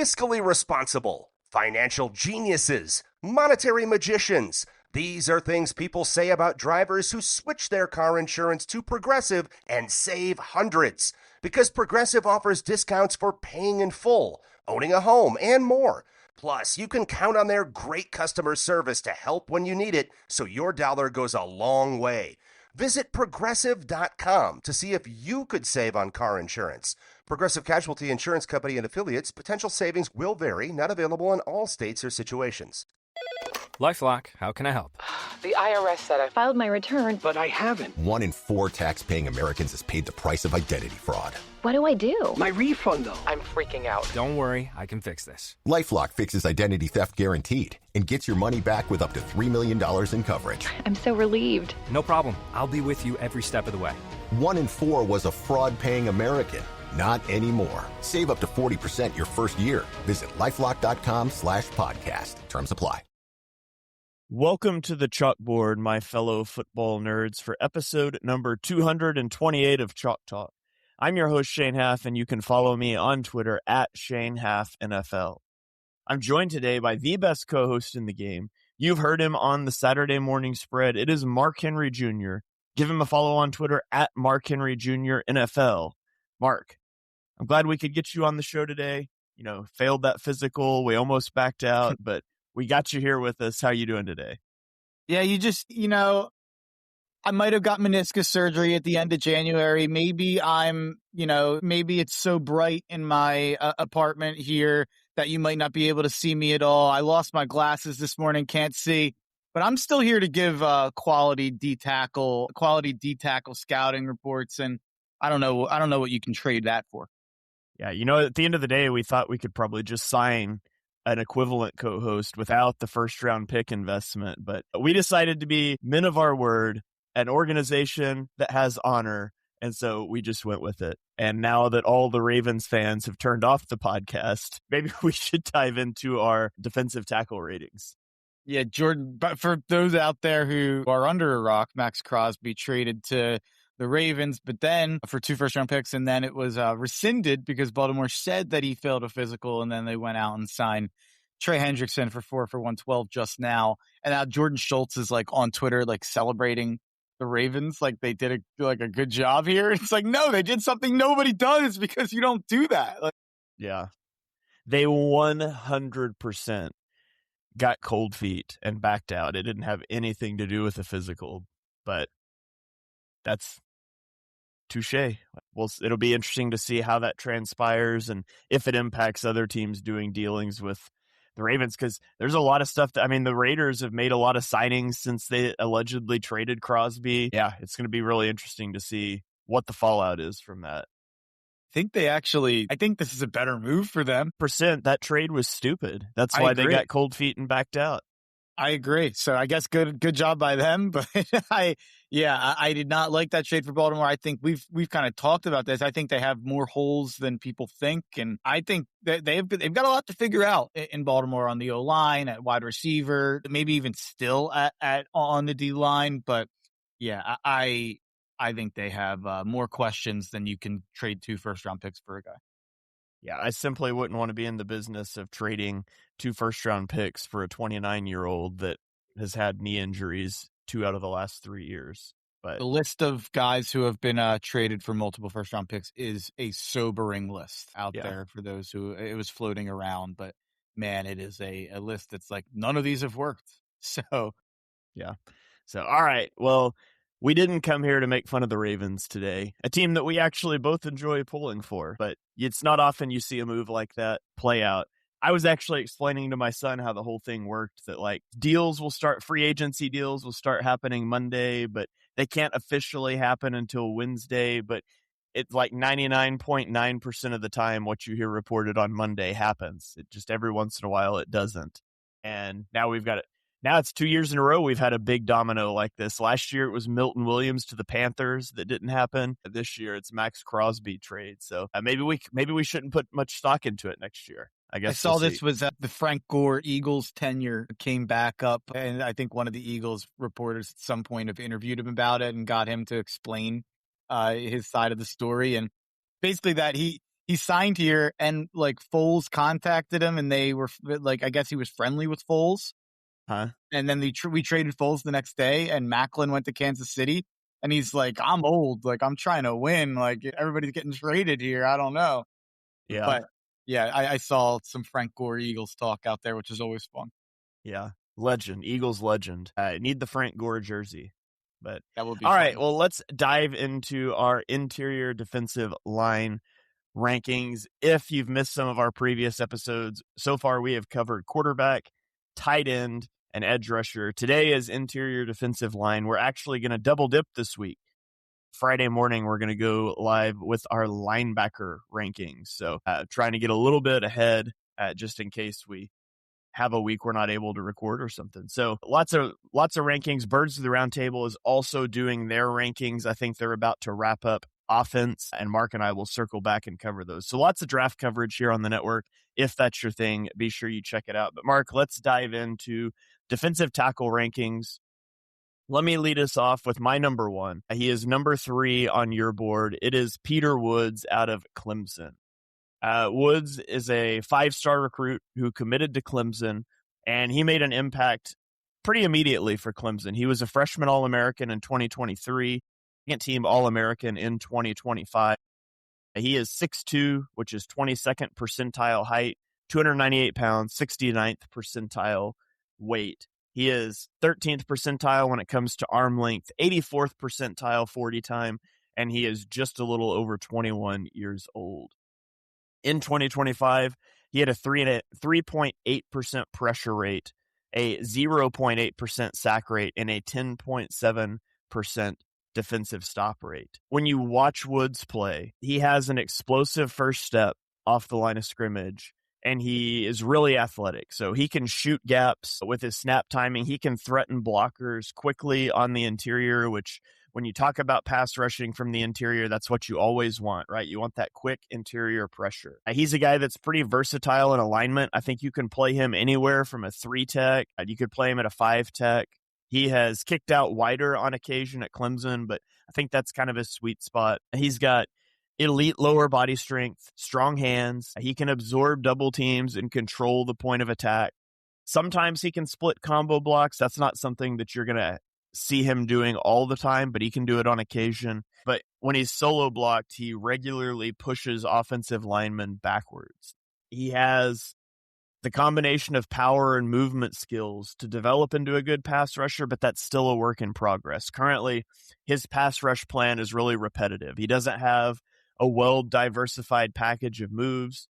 fiscally responsible, financial geniuses, monetary magicians. These are things people say about drivers who switch their car insurance to Progressive and save hundreds. Because Progressive offers discounts for paying in full, owning a home, and more. Plus, you can count on their great customer service to help when you need it, so your dollar goes a long way. Visit Progressive.com to see if you could save on car insurance. Progressive Casualty Insurance Company and Affiliates. Potential savings will vary. Not available in all states or situations. LifeLock, how can I help? The IRS said I filed my return, but I haven't. 1 in 4 tax-paying Americans has paid the price of identity fraud. What do I do? My refund, though. I'm freaking out. Don't worry, I can fix this. LifeLock fixes identity theft guaranteed and gets your money back with up to $3 million in coverage. I'm so relieved. No problem. I'll be with you every step of the way. 1 in 4 was a fraud-paying American. Not anymore. Save up to 40% your first year. Visit LifeLock.com/podcast. Terms apply. Welcome to the chalkboard, my fellow football nerds, for episode number 228 of Chalk Talk. I'm your host, Shane Haff, and you can follow me on Twitter at ShaneHaffNFL. I'm joined today by the best co-host in the game. You've heard him on the Saturday morning spread. It is Mark Henry Jr. Give him a follow on Twitter at Mark Henry Jr. NFL. Mark, I'm glad we could get you on the show today. You know, failed that physical. We almost backed out, but we got you here with us. How you doing today? Yeah, I might have got meniscus surgery at the end of January. Maybe maybe it's so bright in my apartment here that you might not be able to see me at all. I lost my glasses this morning, can't see, but I'm still here to give quality D tackle scouting reports, and I don't know what you can trade that for. Yeah, at the end of the day, we thought we could probably just sign an equivalent co-host without the first round pick investment, but we decided to be men of our word, an organization that has honor, and so we just went with it. And now that all the Ravens fans have turned off the podcast, maybe we should dive into our defensive tackle ratings. Yeah, Jordan, but for those out there who are under a rock, Max Crosby traded to the Ravens, but then for 2 first-round picks, and then it was rescinded because Baltimore said that he failed a physical, and then they went out and signed Trey Hendrickson for 4 for $112 just now. And now Jordan Schultz is on Twitter, celebrating the Ravens, they did a good job here. It's no, they did something nobody does because you don't do that. Yeah, they 100% got cold feet and backed out. It didn't have anything to do with the physical, but that's touche. Well, it'll be interesting to see how that transpires and if it impacts other teams doing dealings with the Ravens, because there's a lot of stuff the Raiders have made a lot of signings since they allegedly traded Crosby. Yeah, it's going to be really interesting to see what the fallout is from that. I think this is a better move for them. That trade was stupid. That's why they got cold feet and backed out. I agree. So I guess good job by them. But I did not like that trade for Baltimore. I think we've kind of talked about this. I think they have more holes than people think, and I think that they've got a lot to figure out in Baltimore on the O line, at wide receiver, maybe even still at on the D line. But yeah, I think they have more questions than you can trade 2 first-round picks for a guy. Yeah, I simply wouldn't want to be in the business of trading 2 first-round picks for a 29-year-old that has had knee injuries 2 out of the last 3 years. But the list of guys who have been traded for multiple first-round picks is a sobering list out there for those who it was floating around. But, man, it is a list that's none of these have worked. So, yeah. So, all right. Well, we didn't come here to make fun of the Ravens today, a team that we actually both enjoy pulling for, but it's not often you see a move like that play out. I was actually explaining to my son how the whole thing worked, that free agency deals will start happening Monday, but they can't officially happen until Wednesday, but it's 99.9% of the time what you hear reported on Monday happens. It just every once in a while it doesn't. And now we've got it. Now it's 2 years in a row we've had a big domino like this. Last year it was Milton Williams to the Panthers that didn't happen. This year it's Max Crosby trade. So maybe we shouldn't put much stock into it next year. I guess I saw this was the Frank Gore Eagles tenure came back up, and I think one of the Eagles reporters at some point have interviewed him about it and got him to explain his side of the story, and basically that he he signed here, and like Foles contacted him, and they were like, I guess he was friendly with Foles. Huh? And then we traded Foles the next day, and Macklin went to Kansas City, and he's like, I'm old, like I'm trying to win, like everybody's getting traded here. I don't know, Yeah. but yeah, I saw some Frank Gore Eagles talk out there, which is always fun. Yeah. Legend. Eagles legend. I need the Frank Gore jersey. But That would be all fun. right. Well, let's dive into our interior defensive line rankings. If you've missed some of our previous episodes, so far we have covered quarterback, tight end, and edge rusher. Today is interior defensive line. We're actually going to double dip this week. Friday morning, we're going to go live with our linebacker rankings. So trying to get a little bit ahead just in case we have a week we're not able to record or something. So lots of rankings. Birds of the Round Table is also doing their rankings. I think they're about to wrap up offense, and Mark and I will circle back and cover those. So lots of draft coverage here on the network. If that's your thing, be sure you check it out. But Mark, let's dive into defensive tackle rankings. Let me lead us off with my number one. He is number 3 on your board. It is Peter Woods out of Clemson. Woods is a 5-star recruit who committed to Clemson, and he made an impact pretty immediately for Clemson. He was a freshman All-American in 2023, second team All-American in 2025. He is 6'2", which is 22nd percentile height, 298 pounds, 69th percentile weight. He is 13th percentile when it comes to arm length, 84th percentile 40 time, and he is just a little over 21 years old. In 2025, he had a 3.8% pressure rate, a 0.8% sack rate, and a 10.7% defensive stop rate. When you watch Woods play, he has an explosive first step off the line of scrimmage, and he is really athletic. So he can shoot gaps with his snap timing. He can threaten blockers quickly on the interior, which when you talk about pass rushing from the interior, that's what you always want, right? You want that quick interior pressure. He's a guy that's pretty versatile in alignment. I think you can play him anywhere from a 3-tech. You could play him at a 5-tech. He has kicked out wider on occasion at Clemson, but I think that's kind of his sweet spot. He's got elite lower body strength, strong hands. He can absorb double teams and control the point of attack. Sometimes he can split combo blocks. That's not something that you're going to see him doing all the time, but he can do it on occasion. But when he's solo blocked, he regularly pushes offensive linemen backwards. He has the combination of power and movement skills to develop into a good pass rusher, but that's still a work in progress. Currently, his pass rush plan is really repetitive. He doesn't have a well-diversified package of moves.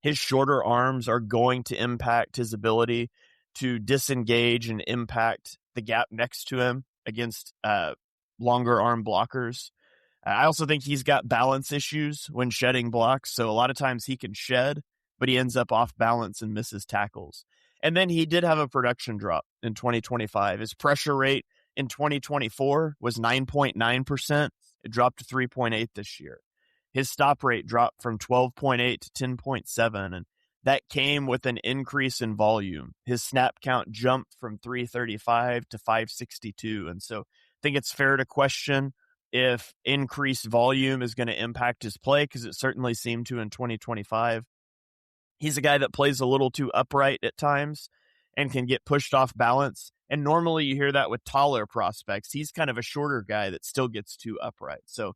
His shorter arms are going to impact his ability to disengage and impact the gap next to him against longer arm blockers. I also think he's got balance issues when shedding blocks. So a lot of times he can shed, but he ends up off balance and misses tackles. And then he did have a production drop in 2025. His pressure rate in 2024 was 9.9%. It dropped to 3.8 this year. His stop rate dropped from 12.8 to 10.7, and that came with an increase in volume. His snap count jumped from 335 to 562. And so I think it's fair to question if increased volume is going to impact his play, because it certainly seemed to in 2025. He's a guy that plays a little too upright at times and can get pushed off balance. And normally you hear that with taller prospects. He's kind of a shorter guy that still gets too upright. So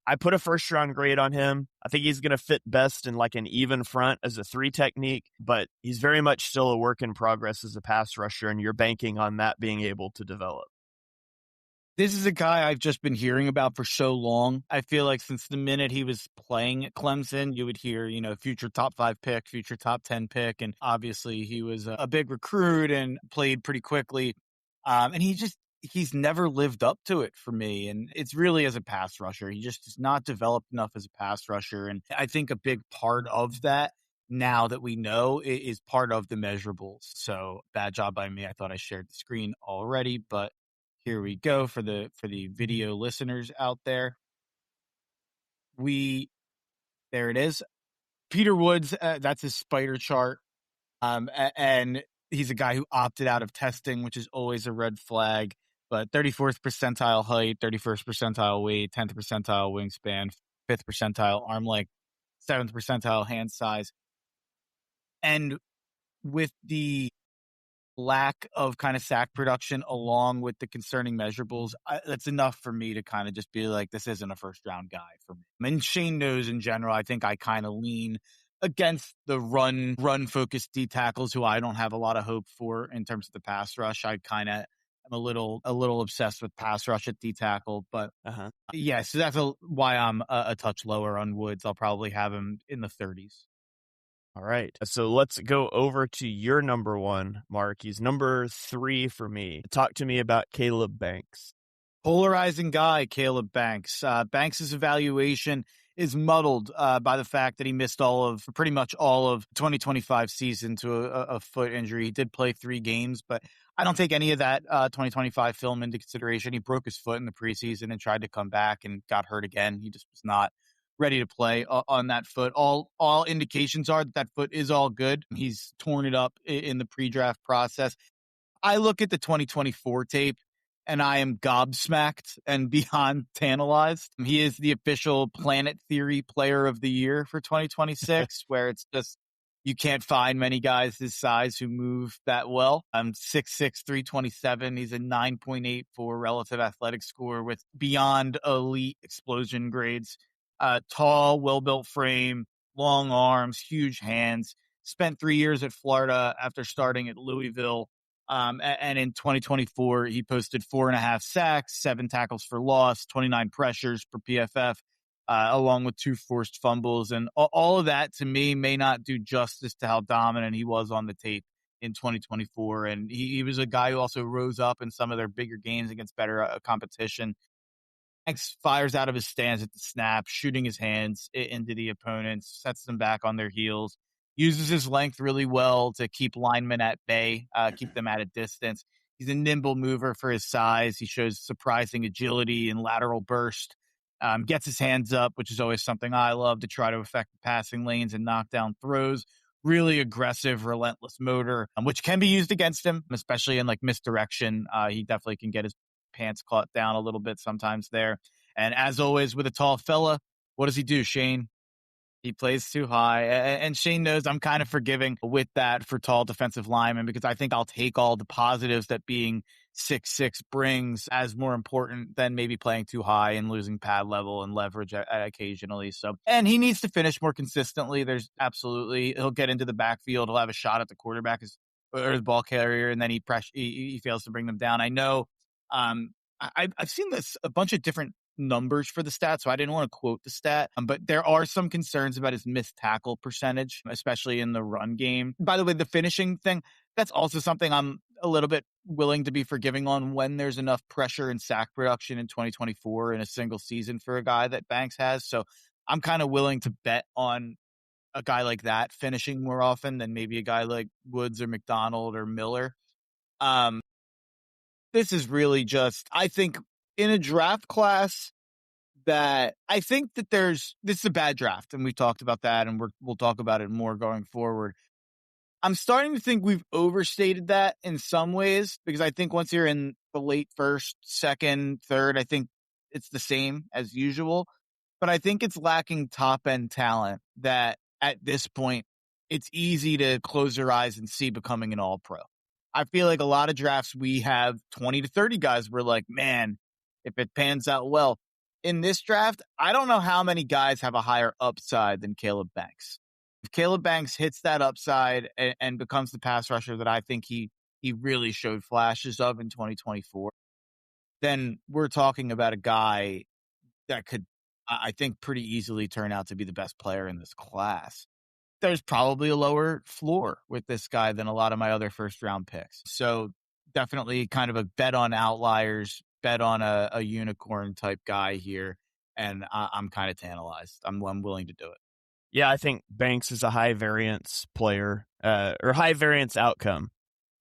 I put a first round grade on him. I think he's going to fit best in like an even front as a 3 technique, but he's very much still a work in progress as a pass rusher, and you're banking on that being able to develop. This is a guy I've just been hearing about for so long. I feel like since the minute he was playing at Clemson, you would hear, future top 5 pick, future top 10 pick. And obviously he was a big recruit and played pretty quickly. And he's never lived up to it for me. And it's really as a pass rusher. He just is not developed enough as a pass rusher. And I think a big part of that, now that we know, is part of the measurables. So bad job by me. I thought I shared the screen already, but here we go for the video listeners out there. There it is. Peter Woods, that's his spider chart. And he's a guy who opted out of testing, which is always a red flag. But 34th percentile height, 31st percentile weight, 10th percentile wingspan, 5th percentile arm length, 7th percentile hand size. And with the lack of kind of sack production along with the concerning measurables, that's enough for me to kind of just be like, this isn't a first round guy for me. I mean, Shane knows in general, I think I kind of lean against the run focused D tackles who I don't have a lot of hope for in terms of the pass rush. I kind of am a little obsessed with pass rush at D tackle, but yeah, so that's why I'm a touch lower on Woods. I'll probably have him in the 30s. All right. So let's go over to your number one, Mark. He's number 3 for me. Talk to me about Caleb Banks. Polarizing guy, Caleb Banks. Banks' evaluation is muddled by the fact that he missed pretty much all of 2025 season to a foot injury. He did play 3 games, but I don't take any of that 2025 film into consideration. He broke his foot in the preseason and tried to come back and got hurt again. He just was not ready to play on that foot. All indications are that foot is all good. He's torn it up in the pre-draft process. I look at the 2024 tape and I am gobsmacked and beyond tantalized. He is the official Planet Theory Player of the Year for 2026, where it's just, you can't find many guys his size who move that well. 6'6", 327. He's a 9.84 relative athletic score with beyond elite explosion grades. Tall, well-built frame, long arms, huge hands. Spent 3 years at Florida after starting at Louisville. And in 2024, he posted 4.5 sacks, 7 tackles for loss, 29 pressures per PFF, along with 2 forced fumbles. And all of that, to me, may not do justice to how dominant he was on the tape in 2024. And he was a guy who also rose up in some of their bigger games against better competition. Banks fires out of his stance at the snap, shooting his hands into the opponents, sets them back on their heels, uses his length really well to keep linemen at bay, keep them at a distance. He's a nimble mover for his size. He shows surprising agility and lateral burst, gets his hands up, which is always something I love, to try to affect the passing lanes and knock down throws. Really aggressive, relentless motor, which can be used against him, especially in like misdirection. He definitely can get his pants caught down a little bit sometimes there. And as always with a tall fella, what does he do, Shane? He plays too high. And Shane knows I'm kind of forgiving with that for tall defensive linemen, because I think I'll take all the positives that being 6'6" brings as more important than maybe playing too high and losing pad level and leverage occasionally. So, and he needs to finish more consistently. There's absolutely, he'll get into the backfield. He'll have a shot at the quarterback or the ball carrier, and then he fails to bring them down. I know I've seen a bunch of different numbers for the stat, so I didn't want to quote the stat, but there are some concerns about his missed tackle percentage, especially in the run game. By the way, the finishing thing, that's also something I'm a little bit willing to be forgiving on when there's enough pressure and sack production in 2024 in a single season for a guy that Banks has. So I'm kind of willing to bet on a guy like that finishing more often than maybe a guy like Woods or McDonald or Miller. This is really just, I think, in a draft class that I think that this is a bad draft, and we've talked about that, and we'll talk about it more going forward. I'm starting to think we've overstated that in some ways, because I think once you're in the late first, second, third, I think it's the same as usual. But I think it's lacking top-end talent that at this point, it's easy to close your eyes and see becoming an all-pro. I feel like a lot of drafts we have 20 to 30 guys. We're like, man, if it pans out well. In this draft, I don't know how many guys have a higher upside than Caleb Banks. If Caleb Banks hits that upside and becomes the pass rusher that I think he really showed flashes of in 2024, then we're talking about a guy that could, I think, pretty easily turn out to be the best player in this class. There's probably a lower floor with this guy than a lot of my other first round picks. So definitely kind of a bet on outliers, bet on a unicorn type guy here. And I'm kind of tantalized. I'm willing to do it. Yeah, I think Banks is a high variance player, or high variance outcome.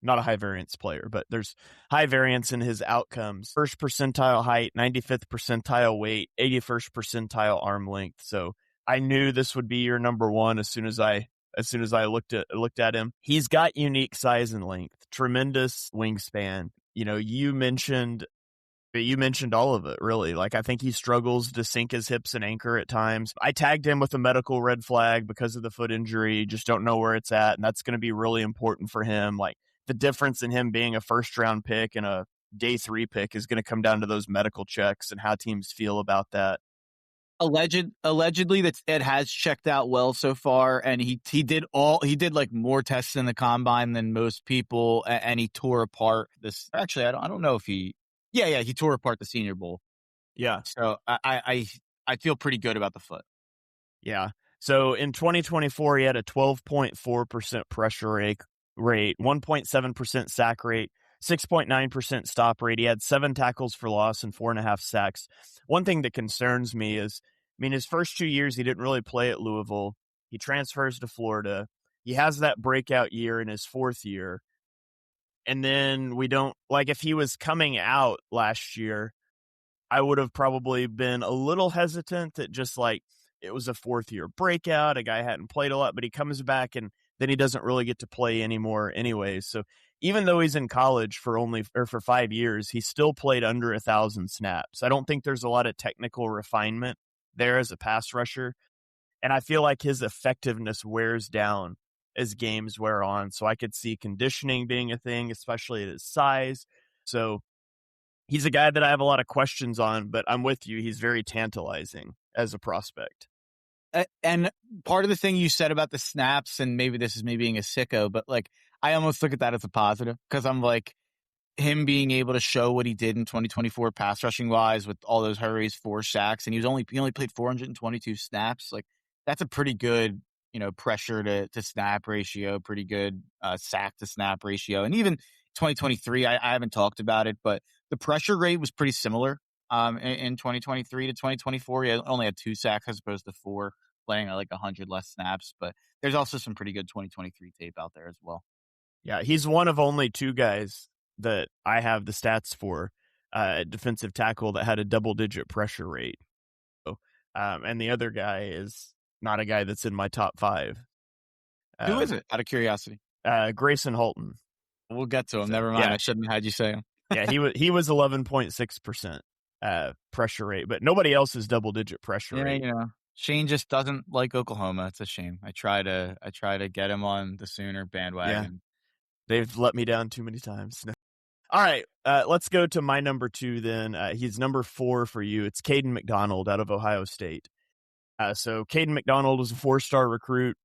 Not a high variance player, but there's high variance in his outcomes. First percentile height, 95th percentile weight, 81st percentile arm length. So I knew this would be your number one as soon as I looked at him. He's got unique size and length, tremendous wingspan. You know, you mentioned But you mentioned all of it, really. Like, I think he struggles to sink his hips and anchor at times. I tagged him with a medical red flag because of the foot injury. Just don't know where it's at, and that's going to be really important for him. Like, the difference in him being a first-round pick and a day 3 pick is going to come down to those medical checks and how teams feel about that. Allegedly that it has checked out well so far, and he did like more tests in the combine than most people, and he tore apart this. Actually, I don't know if he tore apart the Senior Bowl. Yeah. So I feel pretty good about the foot. Yeah. So in 2024, he had a 12.4% pressure rate, 1.7% sack rate, 6.9% stop rate. He had 7 tackles for loss and 4.5 sacks. One thing that concerns me is, his first 2 years, he didn't really play at Louisville. He transfers to Florida. He has that breakout year in his 4th year. And then if he was coming out last year, I would have probably been a little hesitant that just like it was a 4th year breakout. A guy hadn't played a lot, but he comes back and then he doesn't really get to play anymore anyways. So even though he's in college for 5 years, he still played under 1,000 snaps. I don't think there's a lot of technical refinement there as a pass rusher. And I feel like his effectiveness wears down as games wear on. So I could see conditioning being a thing, especially at his size. So he's a guy that I have a lot of questions on, but I'm with you. He's very tantalizing as a prospect. And part of the thing you said about the snaps, and maybe this is me being a sicko, but like I almost look at that as a positive, because I'm like, him being able to show what he did in 2024 pass rushing wise with all those hurries, 4 sacks, and he only played 422 snaps. Like, that's a pretty good, pressure to snap ratio, pretty good sack to snap ratio. And even 2023, I haven't talked about it, but the pressure rate was pretty similar in 2023 to 2024. He only had 2 sacks as opposed to 4, playing like 100 less snaps. But there's also some pretty good 2023 tape out there as well. Yeah, he's one of only 2 guys that I have the stats for defensive tackle that had a double-digit pressure rate. So, and the other guy is not a guy that's in my top 5. Who is it, out of curiosity? Grayson Holton. We'll get to him. Never mind. Yeah. I shouldn't have had you say him. Yeah, he was 11.6% pressure rate, but nobody else is double-digit pressure rate. Shane just doesn't like Oklahoma. It's a shame. I try to get him on the Sooner bandwagon. Yeah. They've let me down too many times. No. All right, let's go to my number 2 then. He's number 4 for you. It's Caden McDonald out of Ohio State. So Caden McDonald was a 4-star recruit.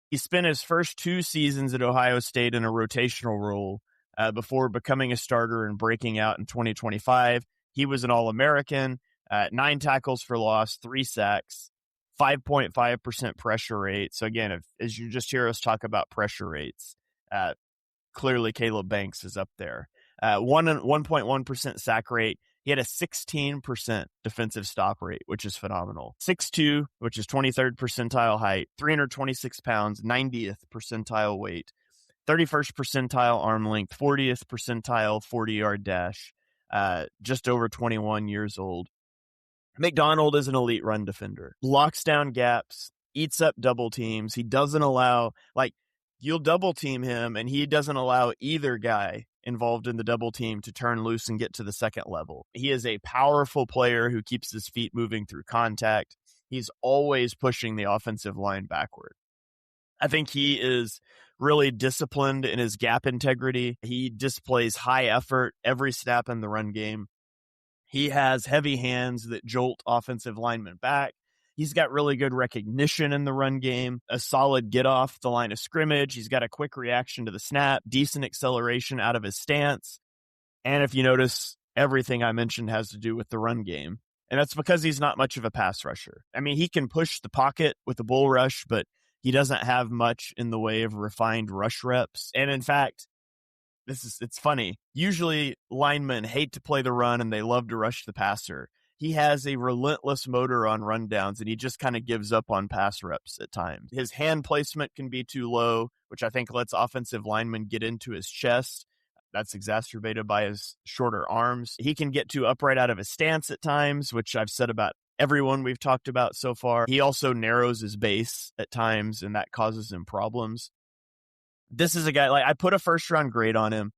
He spent his first 2 seasons at Ohio State in a rotational role before becoming a starter and breaking out in 2025. He was an All-American, 9 tackles for loss, 3 sacks, 5.5% pressure rate. So again, as you just hear us talk about pressure rates, clearly Caleb Banks is up there. 1.1% sack rate. He had a 16% defensive stop rate, which is phenomenal. 6'2", which is 23rd percentile height, 326 pounds, 90th percentile weight, 31st percentile arm length, 40th percentile 40-yard dash, just over 21 years old. McDonald is an elite run defender. Locks down gaps, eats up double teams. He doesn't allow, you'll double team him, and he doesn't allow either guy involved in the double team to turn loose and get to the second level. He is a powerful player who keeps his feet moving through contact. He's always pushing the offensive line backward. I think he is really disciplined in his gap integrity. He displays high effort every snap in the run game. He has heavy hands that jolt offensive linemen back. He's got really good recognition in the run game, a solid get off the line of scrimmage. He's got a quick reaction to the snap, decent acceleration out of his stance. And if you notice, everything I mentioned has to do with the run game. And that's because he's not much of a pass rusher. He can push the pocket with a bull rush, but he doesn't have much in the way of refined rush reps. And in fact, it's funny. Usually linemen hate to play the run and they love to rush the passer. He has a relentless motor on rundowns, and he just kind of gives up on pass reps at times. His hand placement can be too low, which I think lets offensive linemen get into his chest. That's exacerbated by his shorter arms. He can get too upright out of his stance at times, which I've said about everyone we've talked about so far. He also narrows his base at times, and that causes him problems. This is a guy, I put a first-round grade on him.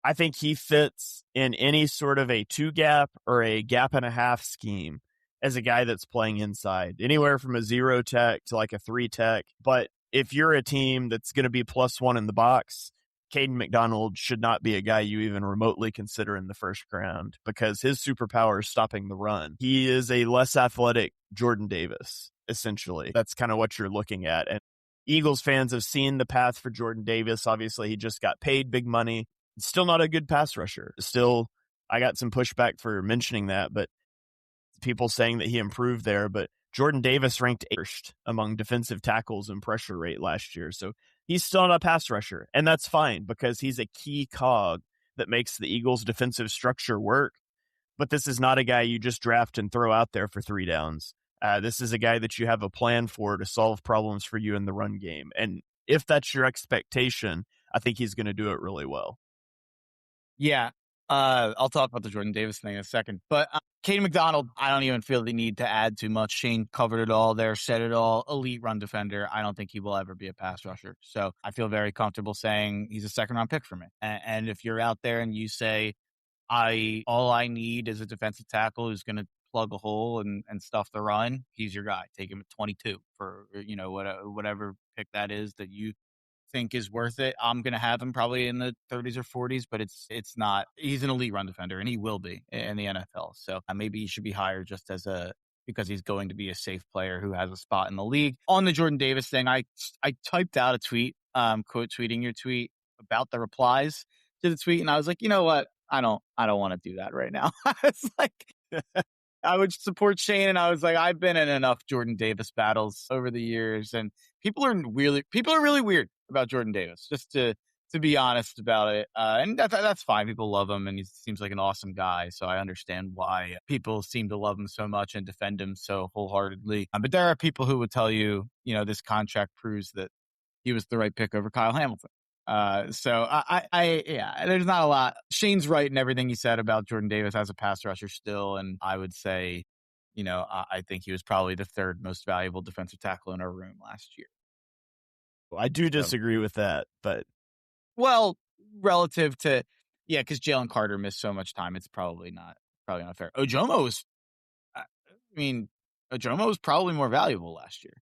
I think he fits in any sort of a 2-gap or a gap and a half scheme as a guy that's playing inside, anywhere from a 0 tech to like a 3 tech. But if you're a team that's going to be +1 in the box, Caden McDonald should not be a guy you even remotely consider in the first round because his superpower is stopping the run. He is a less athletic Jordan Davis, essentially. That's kind of what you're looking at. And Eagles fans have seen the path for Jordan Davis. Obviously, he just got paid big money. Still not a good pass rusher. Still, I got some pushback for mentioning that, but people saying that he improved there. But Jordan Davis ranked 8th among defensive tackles in pressure rate last year. So he's still not a pass rusher. And that's fine because he's a key cog that makes the Eagles' defensive structure work. But this is not a guy you just draft and throw out there for 3 downs. This is a guy that you have a plan for to solve problems for you in the run game. And if that's your expectation, I think he's going to do it really well. Yeah, I'll talk about the Jordan Davis thing in a second. But Caden McDonald, I don't even feel the need to add too much. Shane covered it all there, said it all. Elite run defender. I don't think he will ever be a pass rusher. So I feel very comfortable saying he's a second-round pick for me. And if you're out there and you say, all I need is a defensive tackle who's going to plug a hole and stuff the run, he's your guy. Take him at 22 for, whatever pick that is that you think is worth it. I'm going to have him probably in the 30s or 40s, but it's not. He's an elite run defender, and he will be in the NFL. So maybe he should be higher just because he's going to be a safe player who has a spot in the league. On the Jordan Davis thing, I typed out a tweet, quote tweeting your tweet about the replies to the tweet, and I was like, you know what? I don't want to do that right now. It's like I would support Shane, and I was like, I've been in enough Jordan Davis battles over the years, and people are really weird about Jordan Davis, just to be honest about it. And that's fine. People love him, and he seems like an awesome guy. So I understand why people seem to love him so much and defend him so wholeheartedly. But there are people who would tell you, this contract proves that he was the right pick over Kyle Hamilton. So there's not a lot. Shane's right in everything he said about Jordan Davis as a pass rusher still. And I would say, I think he was probably the 3rd most valuable defensive tackle in our room last year. I do disagree with that, but relative to, because Jalen Carter missed so much time, it's probably not fair. Ojomo was probably more valuable last year.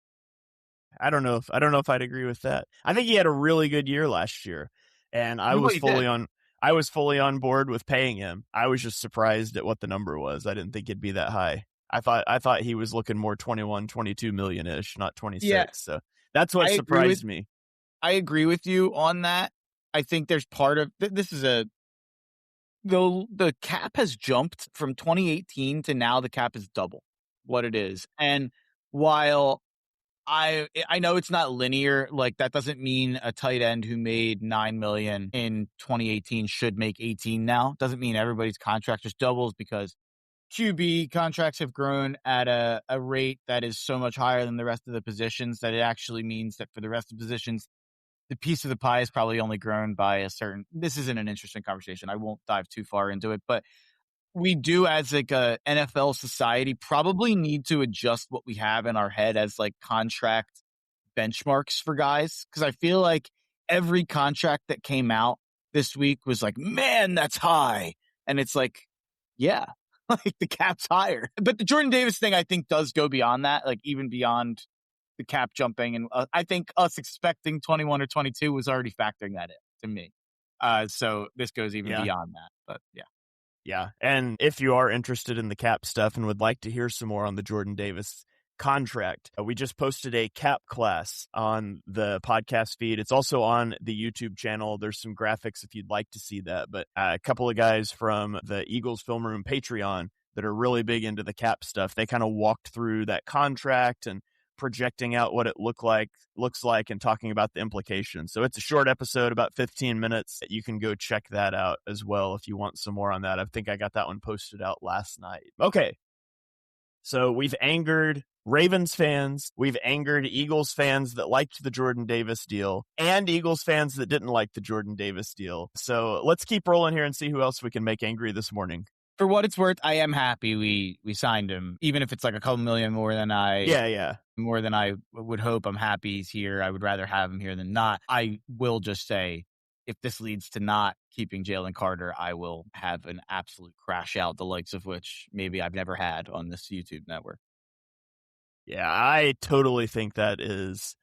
I don't know if I'd agree with that. I think he had a really good year last year, and I was fully on board with paying him. I was just surprised at what the number was. I didn't think it'd be that high. I thought he was looking more 21, 22 million-ish, not 26. Yeah. So that's what surprised me. I agree with you on that. I think there's part of this is the cap has jumped from 2018 to now. The cap is double what it is, and while I know it's not linear, like that doesn't mean a tight end who made $9 million in 2018 should make 18 now. Doesn't mean everybody's contract just doubles because QB contracts have grown at a rate that is so much higher than the rest of the positions that it actually means that for the rest of the positions, the piece of the pie is probably only grown by a certain. This isn't an interesting conversation. I won't dive too far into it, but we do as like a NFL society probably need to adjust what we have in our head as like contract benchmarks for guys. Cause I feel like every contract that came out this week was like, man, that's high. And it's like, yeah, like the cap's higher. But the Jordan Davis thing, I think does go beyond that, like even beyond the cap jumping. And I think us expecting 21 or 22 was already factoring that in to me. So this goes even beyond that, but yeah. Yeah, and if you are interested in the cap stuff and would like to hear some more on the Jordan Davis contract, we just posted a cap class on the podcast feed. It's also on the YouTube channel. There's some graphics if you'd like to see that. But a couple of guys from the Eagles Film Room Patreon that are really big into the cap stuff, they kind of walked through that contract and projecting out what it looks like and talking about the implications. So it's a short episode, about 15 minutes. You can go check that out as well if you want some more on that. I think I got that one posted out last night. Okay. So we've angered Ravens fans. We've angered Eagles fans that liked the Jordan Davis deal and Eagles fans that didn't like the Jordan Davis deal. So let's keep rolling here and see who else we can make angry this morning. For what it's worth, I am happy we signed him, even if it's like a couple million more than more than I would hope. I'm happy he's here. I would rather have him here than not. I will just say if this leads to not keeping Jalen Carter, I will have an absolute crash out, the likes of which maybe I've never had on this YouTube network. Yeah, I totally think that is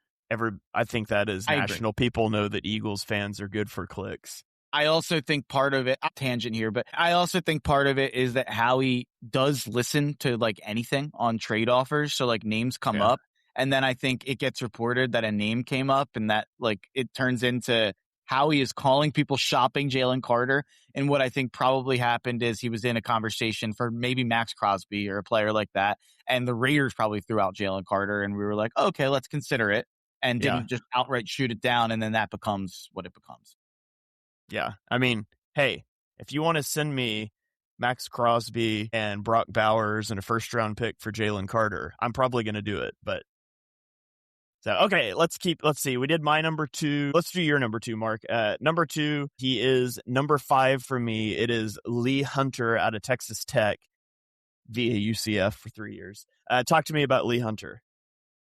I think that is I agree. national. People know that Eagles fans are good for clicks. I also think part of it, tangent here, but I also think part of it is that Howie does listen to like anything on trade offers. So like names come up, and then I think it gets reported that a name came up and that like it turns into Howie is calling people shopping Jalen Carter. And what I think probably happened is he was in a conversation for maybe Max Crosby or a player like that. And the Raiders probably threw out Jalen Carter and we were like, okay, let's consider it, and didn't just outright shoot it down. And then that becomes what it becomes. Yeah. I mean, hey, if you want to send me Max Crosby and Brock Bowers and a first-round pick for Jalen Carter, I'm probably going to do it. But so, okay, let's see. We did my number 2. Let's do your number 2, Mark. Number 2, he is number 5 for me. It is Lee Hunter out of Texas Tech via UCF for 3 years. Talk to me about Lee Hunter.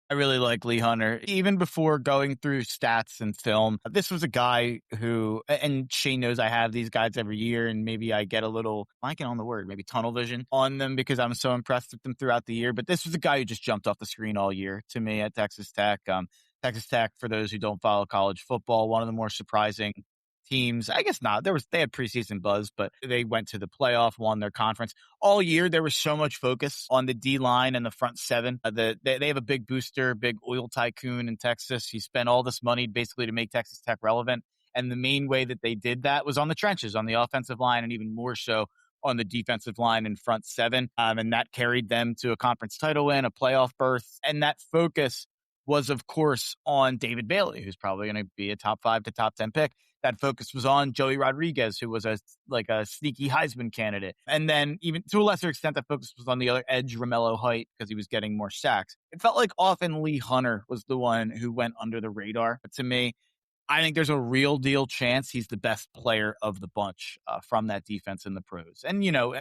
I really like Lee Hunter. Even before going through stats and film, this was a guy who, and Shane knows I have these guys every year, and maybe I get a little, blanking on the word, maybe tunnel vision on them because I'm so impressed with them throughout the year. But this was a guy who just jumped off the screen all year to me at Texas Tech. Texas Tech, for those who don't follow college football, one of the more surprising teams. I guess not. They had preseason buzz, but they went to the playoff, won their conference. All year, there was so much focus on the D-line and the front seven. They have a big booster, big oil tycoon in Texas. He spent all this money basically to make Texas Tech relevant. And the main way that they did that was on the trenches, on the offensive line, and even more so on the defensive line and front seven. And that carried them to a conference title win, a playoff berth. And that focus was, of course, on David Bailey, who's probably going to be a top 5 to top 10 pick. That focus was on Joey Rodriguez, who was a sneaky Heisman candidate. And then even to a lesser extent, that focus was on the other edge, Romello Height, because he was getting more sacks. It felt like often Lee Hunter was the one who went under the radar. But to me, I think there's a real deal chance he's the best player of the bunch from that defense in the pros. And, you know,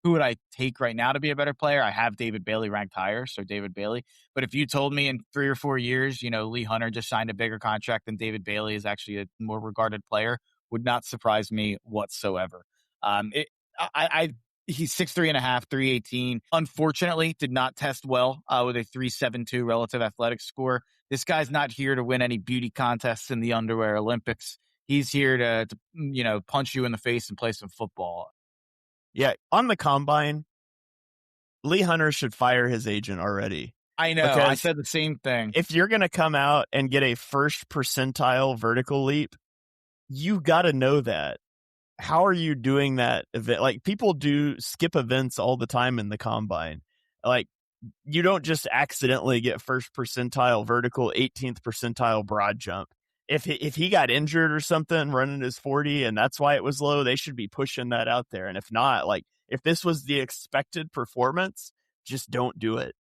who would I take right now to be a better player? I have David Bailey ranked higher, so David Bailey. But if you told me in 3 or 4 years, you know, Lee Hunter just signed a bigger contract than David Bailey is actually a more regarded player, would not surprise me whatsoever. He's 6'3.5", 318. Unfortunately, did not test well with a 3.72 relative athletic score. This guy's not here to win any beauty contests in the underwear Olympics. He's here to punch you in the face and play some football. Yeah, on the combine, Lee Hunter should fire his agent already. I know. I said the same thing. If you're going to come out and get a first percentile vertical leap, you got to know that. How are you doing that event? Like, people do skip events all the time in the combine. Like, you don't just accidentally get first percentile vertical, 18th percentile broad jump. If he got injured or something running his 40 and that's why it was low, they should be pushing that out there. And if not, like, if this was the expected performance, just don't do it.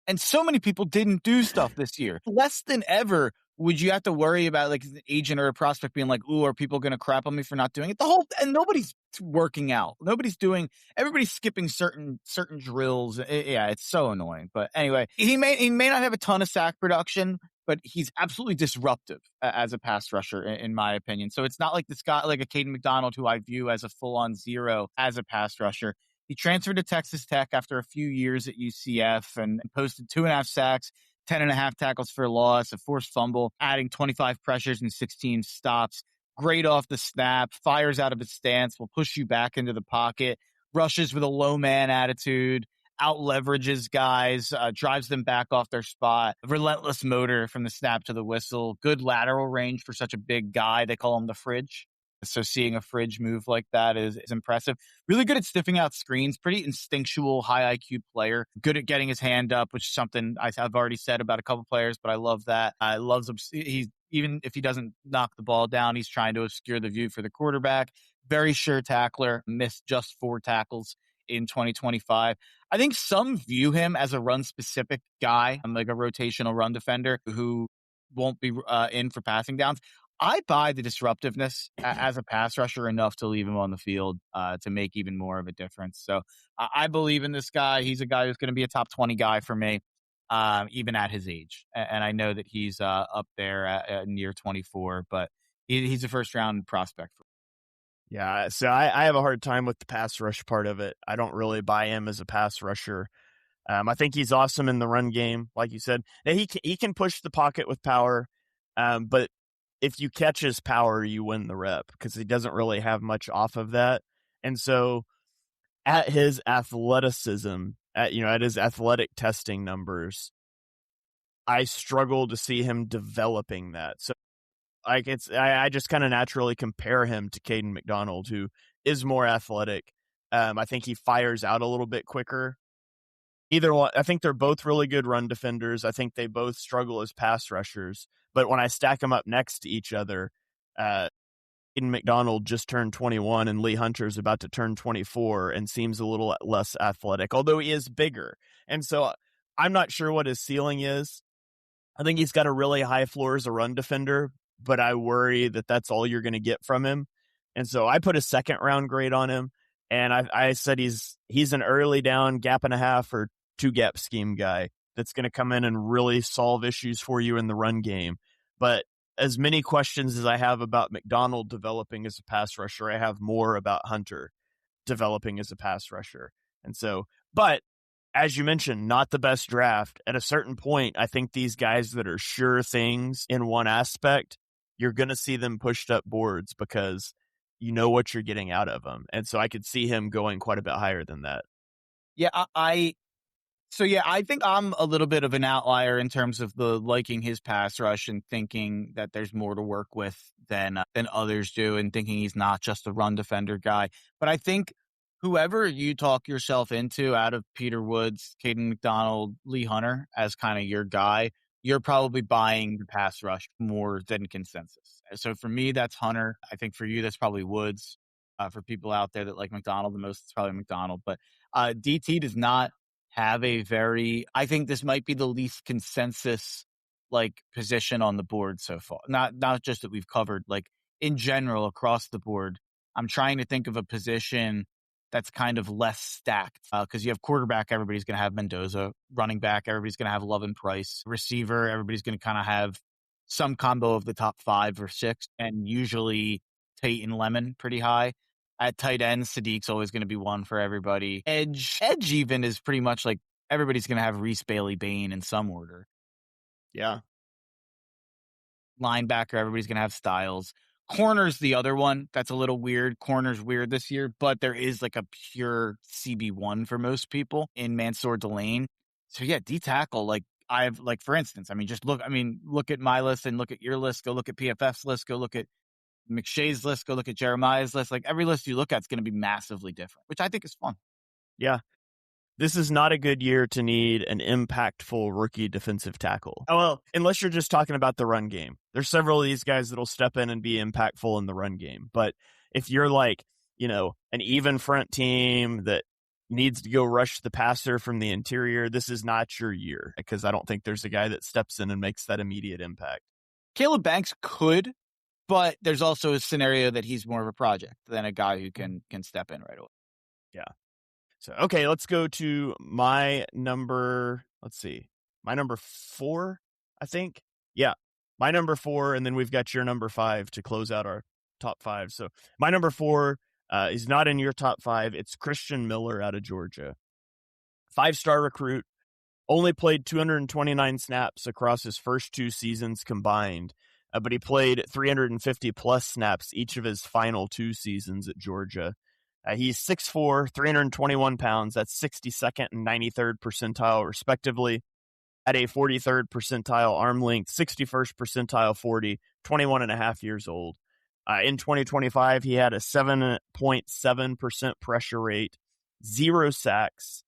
And so many people didn't do stuff this year. Less than ever would you have to worry about like an agent or a prospect being like, ooh, are people going to crap on me for not doing it? And nobody's working out. Everybody's skipping certain drills. Yeah, it's so annoying. But anyway, he may not have a ton of sack production, but he's absolutely disruptive as a pass rusher, in my opinion. So it's not like this guy, like a Caden McDonald, who I view as a full-on zero as a pass rusher. He transferred to Texas Tech after a few years at UCF and posted 2.5 sacks, 10.5 tackles for loss, a forced fumble, adding 25 pressures and 16 stops. Great off the snap, fires out of his stance, will push you back into the pocket, rushes with a low man attitude, out leverages guys, drives them back off their spot. Relentless motor from the snap to the whistle. Good lateral range for such a big guy. They call him the fridge. So seeing a fridge move like that is impressive. Really good at stiffing out screens. Pretty instinctual, high IQ player. Good at getting his hand up, which is something I've already said about a couple players, but I love that. I love him. Even if he doesn't knock the ball down, he's trying to obscure the view for the quarterback. Very sure tackler. Missed just 4 tackles in 2025. I think some view him as a run-specific guy, like a rotational run defender who won't be in for passing downs. I buy the disruptiveness as a pass rusher enough to leave him on the field to make even more of a difference. So I believe in this guy. He's a guy who's going to be a top 20 guy for me, even at his age. And I know that he's up there at near 24, but He's a first-round prospect. Yeah, so I have a hard time with the pass rush part of it. I don't really buy him as a pass rusher. I think he's awesome in the run game, like you said. Now, he can push the pocket with power, but if you catch his power, you win the rep because he doesn't really have much off of that. And so, at his athleticism, at his athletic testing numbers, I struggle to see him developing that. So, I just kind of naturally compare him to Caden McDonald, who is more athletic. I think he fires out a little bit quicker. Either one, I think they're both really good run defenders. I think they both struggle as pass rushers. But when I stack them up next to each other, Caden McDonald just turned 21 and Lee Hunter's about to turn 24 and seems a little less athletic, although he is bigger. And so I'm not sure what his ceiling is. I think he's got a really high floor as a run defender, but I worry that that's all you're going to get from him. And so I put a second round grade on him. And I said he's an early down gap and a half or two gap scheme guy that's going to come in and really solve issues for you in the run game. But as many questions as I have about McDonald developing as a pass rusher, I have more about Hunter developing as a pass rusher. And so, but as you mentioned, not the best draft. At a certain point, I think these guys that are sure things in one aspect, you're going to see them pushed up boards because you know what you're getting out of them. And so I could see him going quite a bit higher than that. Yeah, I think I'm a little bit of an outlier in terms of the liking his pass rush and thinking that there's more to work with than others do, and thinking he's not just a run defender guy. But I think whoever you talk yourself into out of Peter Woods, Caden McDonald, Lee Hunter as kind of your guy, you're probably buying the pass rush more than consensus. So for me, that's Hunter. I think for you, that's probably Woods. For people out there that like McDonald the most, it's probably McDonald. But DT does not have a very, I think this might be the least consensus like position on the board so far. Not just that we've covered, like in general across the board. I'm trying to think of a position that's kind of less stacked because you have quarterback, everybody's going to have Mendoza. Running back, everybody's going to have Love and Price. Receiver, everybody's going to kind of have some combo of the top 5 or 6, and usually Tate and Lemon pretty high. At tight end, Sadiq's always going to be one for everybody. Edge even is pretty much like everybody's going to have Reese, Bailey, Bain in some order. Yeah. Linebacker, everybody's going to have Styles. Corner's the other one that's a little weird. Corner's weird this year, but there is like a pure CB1 for most people in Mansour Delane. So yeah, D-tackle, like I've like, for instance, I mean, just look at my list and look at your list, go look at PFF's list, go look at McShay's list, go look at Jeremiah's list. Like every list you look at is going to be massively different, which I think is fun. Yeah. This is not a good year to need an impactful rookie defensive tackle. Oh, well, unless you're just talking about the run game. There's several of these guys that'll step in and be impactful in the run game. But if you're like, an even front team that needs to go rush the passer from the interior, this is not your year because I don't think there's a guy that steps in and makes that immediate impact. Caleb Banks could, but there's also a scenario that he's more of a project than a guy who can step in right away. Yeah. So, okay, let's go to my number 4, I think. Yeah, my number 4, and then we've got your number 5 to close out our top 5. So my number 4 is not in your top 5. It's Christian Miller out of Georgia. 5-star recruit, only played 229 snaps across his first 2 seasons combined, but he played 350-plus snaps each of his final 2 seasons at Georgia. He's 6'4", 321 pounds. That's 62nd and 93rd percentile, respectively. At a 43rd percentile arm length, 61st percentile 40, 21 and a half years old. In 2025, he had a 7.7% pressure rate, 0 sacks,